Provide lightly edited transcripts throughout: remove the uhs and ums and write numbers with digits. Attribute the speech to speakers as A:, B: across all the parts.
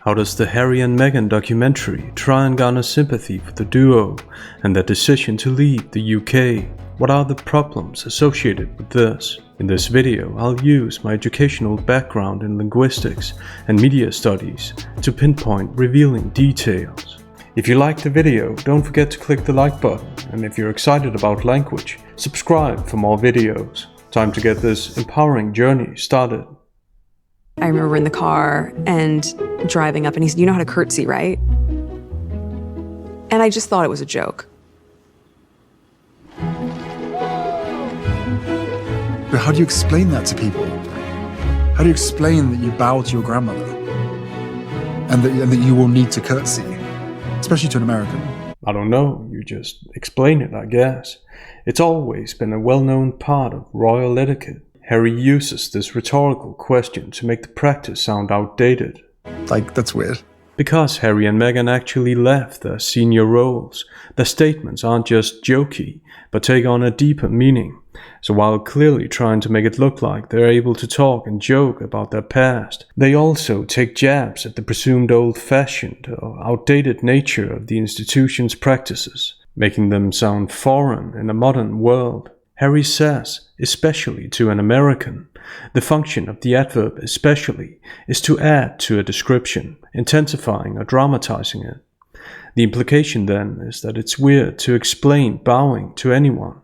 A: How does the Harry and Meghan documentary try and garner sympathy for the duo and their decision to leave the UK? What are the problems associated with this? In this video, I'll use my educational background in linguistics and media studies to pinpoint revealing details. If you liked the video, don't forget to click the like button, and if you're excited about language, subscribe for more videos. Time to get this empowering journey started.
B: I remember we're in the car and driving up and he said, "You know how to curtsy, right?" And I just thought it was a joke.
C: But how do you explain that to people? How do you explain that you bow to your grandmother and that you will need to curtsy, especially to an American?
A: I don't know, you just explain it, I guess. It's always been a well-known part of royal etiquette. Harry uses this rhetorical question to make the practice sound outdated.
C: Like, that's weird.
A: Because Harry and Meghan actually left their senior roles, their statements aren't just jokey, but take on a deeper meaning. So while clearly trying to make it look like they're able to talk and joke about their past, they also take jabs at the presumed old-fashioned or outdated nature of the institution's practices, making them sound foreign in a modern world. Harry says, especially to an American, the function of the adverb especially is to add to a description, intensifying or dramatizing it. The implication then is that it's weird to explain bowing to anyone,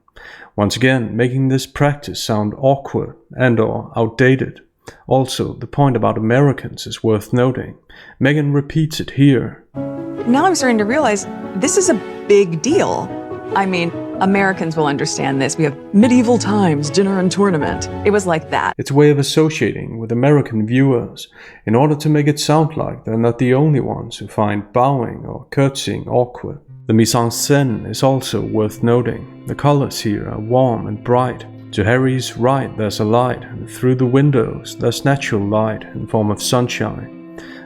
A: once again making this practice sound awkward and/or outdated. Also, the point about Americans is worth noting. Meghan repeats it here.
B: Now I'm starting to realize this is a big deal. I mean, Americans will understand this. We have medieval times, dinner and tournament. It was like that.
A: It's a way of associating with American viewers in order to make it sound like they're not the only ones who find bowing or curtsying awkward. The mise en scène is also worth noting. The colors here are warm and bright. To Harry's right there's a light, and through the windows there's natural light in form of sunshine.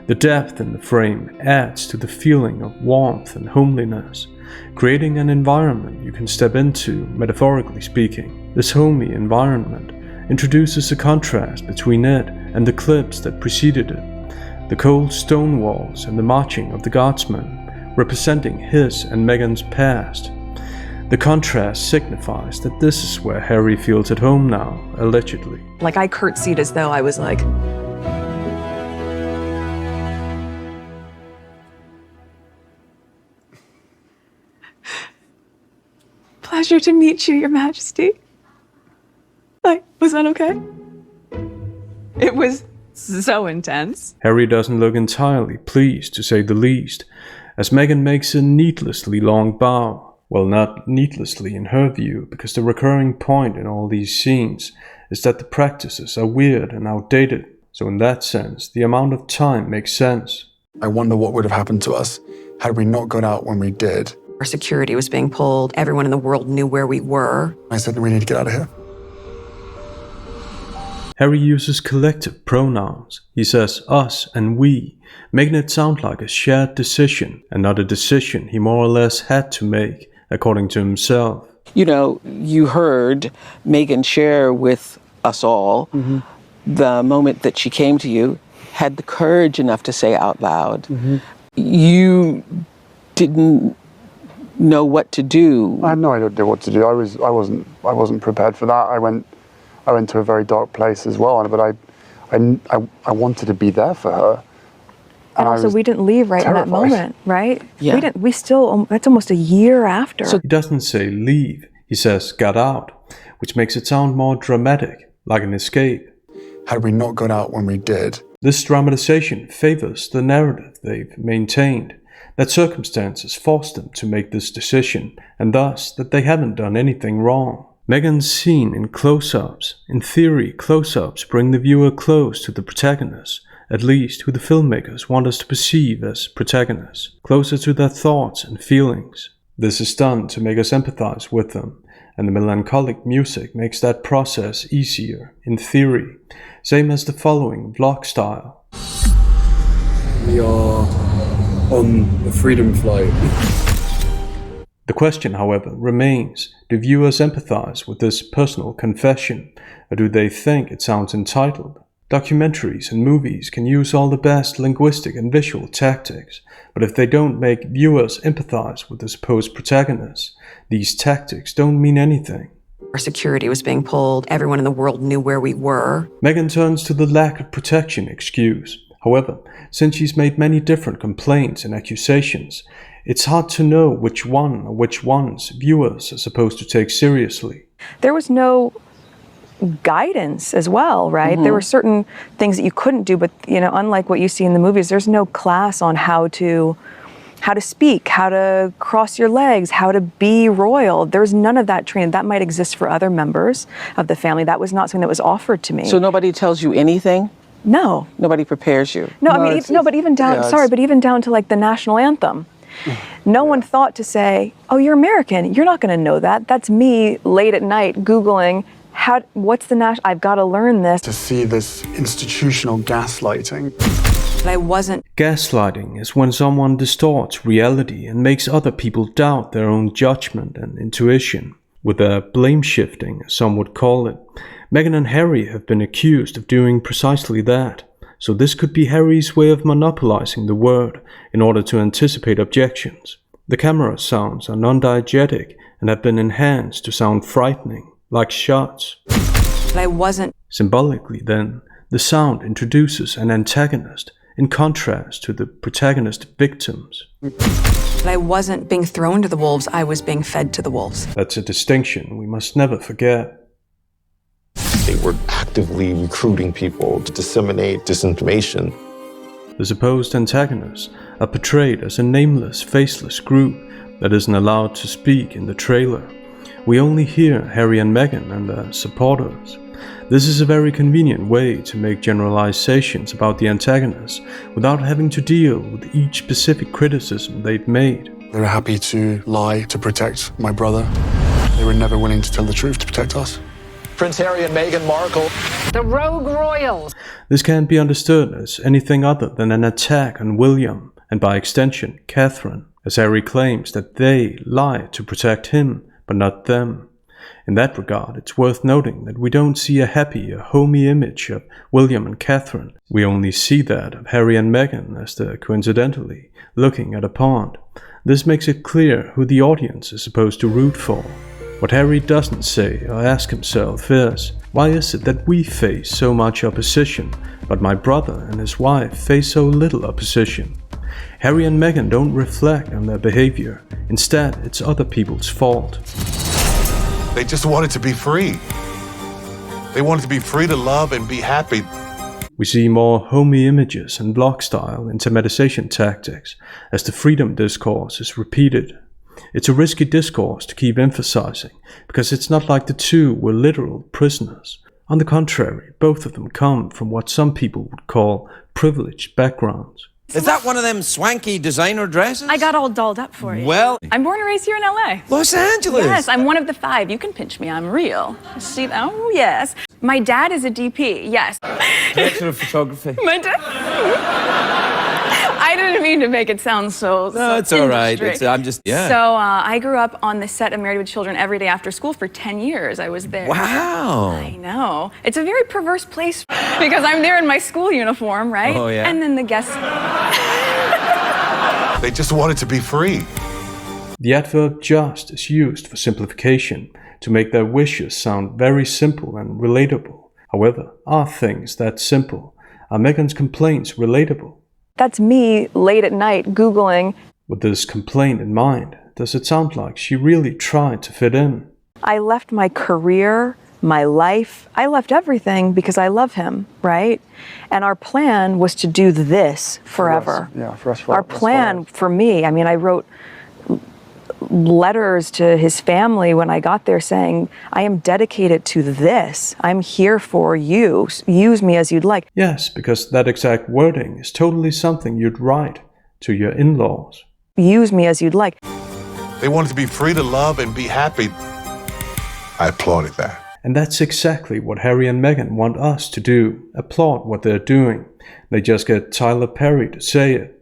A: The depth in the frame adds to the feeling of warmth and homeliness, creating an environment you can step into, metaphorically speaking. This homey environment introduces a contrast between it and the clips that preceded it. The cold stone walls and the marching of the guardsmen, representing his and Meghan's past. The contrast signifies that this is where Harry feels at home now, allegedly.
B: Like I curtsied as though I was like, "Pleasure to meet you, Your Majesty." Like, was that okay? It was so intense.
A: Harry doesn't look entirely pleased, to say the least, as Meghan makes a needlessly long bow. Well, not needlessly in her view, because the recurring point in all these scenes is that the practices are weird and outdated. So in that sense, the amount of time makes sense.
C: I wonder what would have happened to us had we not got out when we did.
B: Our security was being pulled. Everyone in the world knew where we were.
C: I said, we need to get out of here.
A: Harry uses collective pronouns. He says us and we, making it sound like a shared decision and not a decision he more or less had to make, according to himself.
D: You know, you heard Meghan share with us all the moment that she came to you, had the courage enough to say out loud. You didn't know what to do.
E: I had no idea what to do. I wasn't prepared for that. I went to a very dark place as well, but I wanted to be there for her.
F: And also, we didn't leave right in that moment, right?
D: Yeah.
F: We still, that's almost a year after.
A: He doesn't say leave, he says got out, which makes it sound more dramatic, like an escape.
C: Had we not got out when we did.
A: This dramatization favors the narrative they've maintained, that circumstances forced them to make this decision, and thus that they haven't done anything wrong. Meghan's seen in close-ups. In theory, close-ups bring the viewer close to the protagonist, at least who the filmmakers want us to perceive as protagonists, closer to their thoughts and feelings. This is done to make us empathize with them, and the melancholic music makes that process easier, in theory, same as the following vlog style.
G: We are on a freedom flight.
A: The question, however, remains, do viewers empathize with this personal confession, or do they think it sounds entitled? Documentaries and movies can use all the best linguistic and visual tactics, but if they don't make viewers empathize with the supposed protagonists, these tactics don't mean anything.
B: Our security was being pulled. Everyone in the world knew where we were.
A: Meghan turns to the lack of protection excuse. However, since she's made many different complaints and accusations, it's hard to know which one or which ones viewers are supposed to take seriously.
F: There was no guidance as well, right? There were certain things that you couldn't do, but unlike what you see in the movies, there's no class on how to speak, how to cross your legs, how to be royal. There's none of that training. That might exist for other members of the family. That was not something that was offered to me.
D: So nobody tells you anything?
F: No.
D: Nobody prepares you?
F: No, but even down to like the national anthem. No one thought to say, oh, you're American. You're not going to know that. That's me late at night Googling, what's the national, I've got to learn this.
C: To see this institutional gaslighting.
B: But I wasn't.
A: Gaslighting is when someone distorts reality and makes other people doubt their own judgment and intuition. With their blame shifting, as some would call it, Meghan and Harry have been accused of doing precisely that. So this could be Harry's way of monopolizing the word in order to anticipate objections. The camera sounds are non-diegetic and have been enhanced to sound frightening, like shots.
B: But I wasn't.
A: Symbolically then, the sound introduces an antagonist in contrast to the protagonist victims.
B: But I wasn't being thrown to the wolves, I was being fed to the wolves.
A: That's a distinction we must never forget.
H: They were actively recruiting people to disseminate disinformation.
A: The supposed antagonists are portrayed as a nameless, faceless group that isn't allowed to speak in the trailer. We only hear Harry and Meghan and their supporters. This is a very convenient way to make generalizations about the antagonists without having to deal with each specific criticism they've made.
C: They were happy to lie to protect my brother. They were never willing to tell the truth to protect us.
I: Prince Harry and Meghan Markle.
J: The rogue royals.
A: This can't be understood as anything other than an attack on William, and by extension, Catherine, as Harry claims that they lie to protect him, but not them. In that regard, it's worth noting that we don't see a happy or homey image of William and Catherine. We only see that of Harry and Meghan as they're coincidentally looking at a pond. This makes it clear who the audience is supposed to root for. What Harry doesn't say or ask himself is, why is it that we face so much opposition, but my brother and his wife face so little opposition? Harry and Meghan don't reflect on their behavior. Instead, it's other people's fault.
K: They just wanted to be free. They wanted to be free to love and be happy.
A: We see more homey images and blog-style intimatization tactics as the freedom discourse is repeated. It's a risky discourse to keep emphasizing, because it's not like the two were literal prisoners. On the contrary, both of them come from what some people would call privileged backgrounds.
L: Is that one of them swanky designer dresses?
J: I got all dolled up for you.
L: Well,
J: I'm born and raised here in LA.
L: Los Angeles.
J: Yes, I'm one of the 5. You can pinch me, I'm real. See, oh yes. My dad is a DP, yes.
L: Director of photography.
J: My dad. I didn't mean to make it sound so.
L: No, it's all right. I'm just, yeah.
J: So I grew up on the set of Married with Children every day after school for 10 years. I was there.
L: Wow.
J: I know. It's a very perverse place because I'm there in my school uniform, right?
L: Oh, yeah.
J: And then the guests.
K: They just wanted to be free.
A: The adverb just is used for simplification to make their wishes sound very simple and relatable. However, are things that simple? Are Meghan's complaints relatable?
F: That's me late at night Googling.
A: With this complaint in mind, does it sound like she really tried to fit in?
F: I left my career, my life, I left everything because I love him, right? And our plan was to do this forever.
E: For us.
F: Our plan for me, I mean, I wrote letters to his family when I got there saying, I am dedicated to this. I'm here for you. Use me as you'd like.
A: Yes, because that exact wording is totally something you'd write to your in-laws.
F: Use me as you'd like.
K: They wanted to be free to love and be happy. I applauded that.
A: And that's exactly what Harry and Meghan want us to do, applaud what they're doing. They just get Tyler Perry to say it.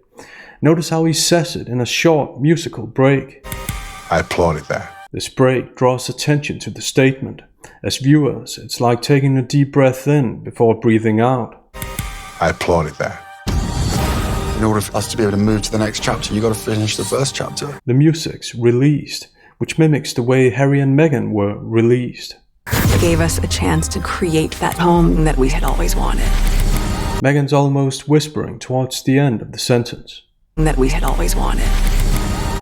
A: Notice how he says it in a short musical break.
K: I applauded that.
A: This break draws attention to the statement. As viewers, it's like taking a deep breath in before breathing out.
K: I applauded that.
C: In order for us to be able to move to the next chapter, you got to finish the first chapter.
A: The music's released, which mimics the way Harry and Meghan were released.
B: It gave us a chance to create that home that we had always wanted.
A: Meghan's almost whispering towards the end of the sentence.
B: That we had always wanted.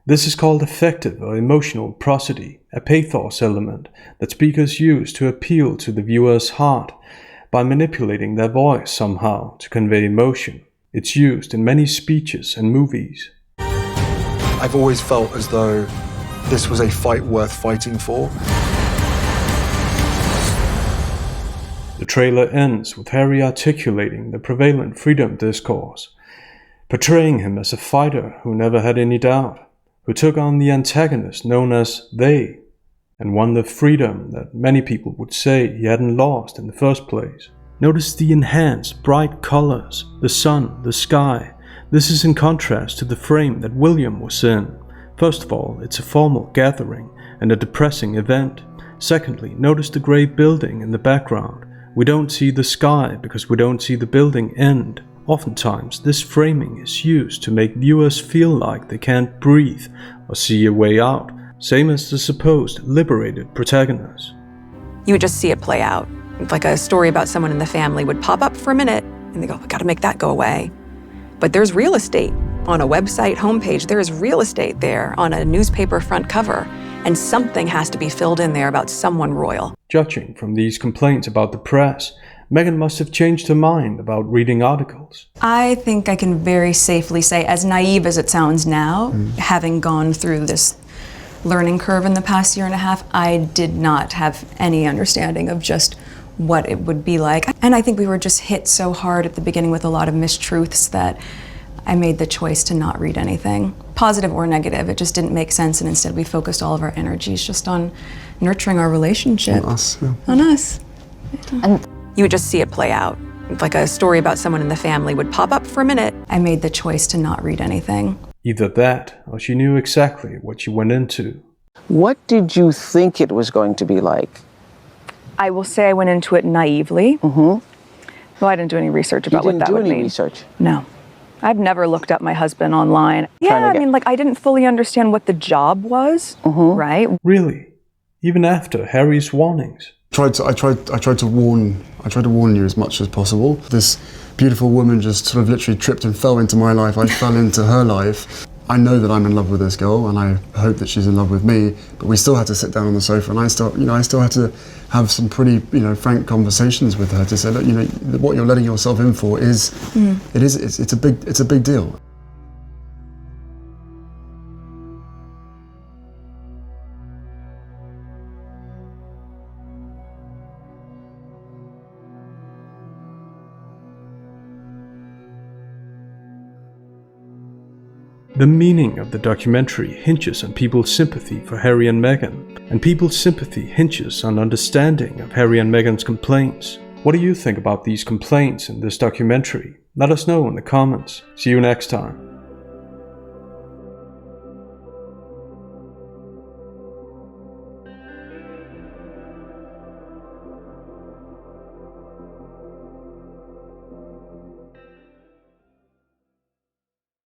A: This is called affective or emotional prosody, a pathos element that speakers use to appeal to the viewer's heart by manipulating their voice somehow to convey emotion. It's used in many speeches and movies.
C: I've always felt as though this was a fight worth fighting for.
A: The trailer ends with Harry articulating the prevalent freedom discourse, portraying him as a fighter who never had any doubt, who took on the antagonist known as they, and won the freedom that many people would say he hadn't lost in the first place. Notice the enhanced, bright colors, the sun, the sky. This is in contrast to the frame that William was in. First of all, it's a formal gathering and a depressing event. Secondly, notice the grey building in the background. We don't see the sky because we don't see the building end. Oftentimes, this framing is used to make viewers feel like they can't breathe or see a way out, same as the supposed liberated protagonist.
B: You would just see it play out. Like a story about someone in the family would pop up for a minute, and they go, we gotta make that go away. But there's real estate. On a website homepage, there is real estate there on a newspaper front cover, and something has to be filled in there about someone royal.
A: Judging from these complaints about the press, Meghan must have changed her mind about reading articles.
J: I think I can very safely say, as naive as it sounds now, having gone through this learning curve in the past year and a half, I did not have any understanding of just what it would be like. And I think we were just hit so hard at the beginning with a lot of mistruths that I made the choice to not read anything, positive or negative. It just didn't make sense, and instead we focused all of our energies just on nurturing our relationship.
C: On us, yeah.
J: On us.
B: And you would just see it play out. Like a story about someone in the family would pop up for a minute.
J: I made the choice to not read anything.
A: Either that, or she knew exactly what she went into.
D: What did you think it was going to be like?
F: I will say I went into it naively. Well, I didn't do any research about what that would mean.
D: You didn't do any research?
F: No. I've never looked up my husband online. Yeah, I mean, like, I didn't fully understand what the job was, right?
A: Really? Even after Harry's warnings?
C: I tried to warn you as much as possible. This beautiful woman just sort of literally tripped and fell into my life. I fell into her life. I know that I'm in love with this girl, and I hope that she's in love with me. But we still had to sit down on the sofa, and I still had to have some pretty, frank conversations with her to say that, what you're letting yourself in for is, it's a big deal.
A: The meaning of the documentary hinges on people's sympathy for Harry and Meghan, and people's sympathy hinges on understanding of Harry and Meghan's complaints. What do you think about these complaints in this documentary? Let us know in the comments. See you next time.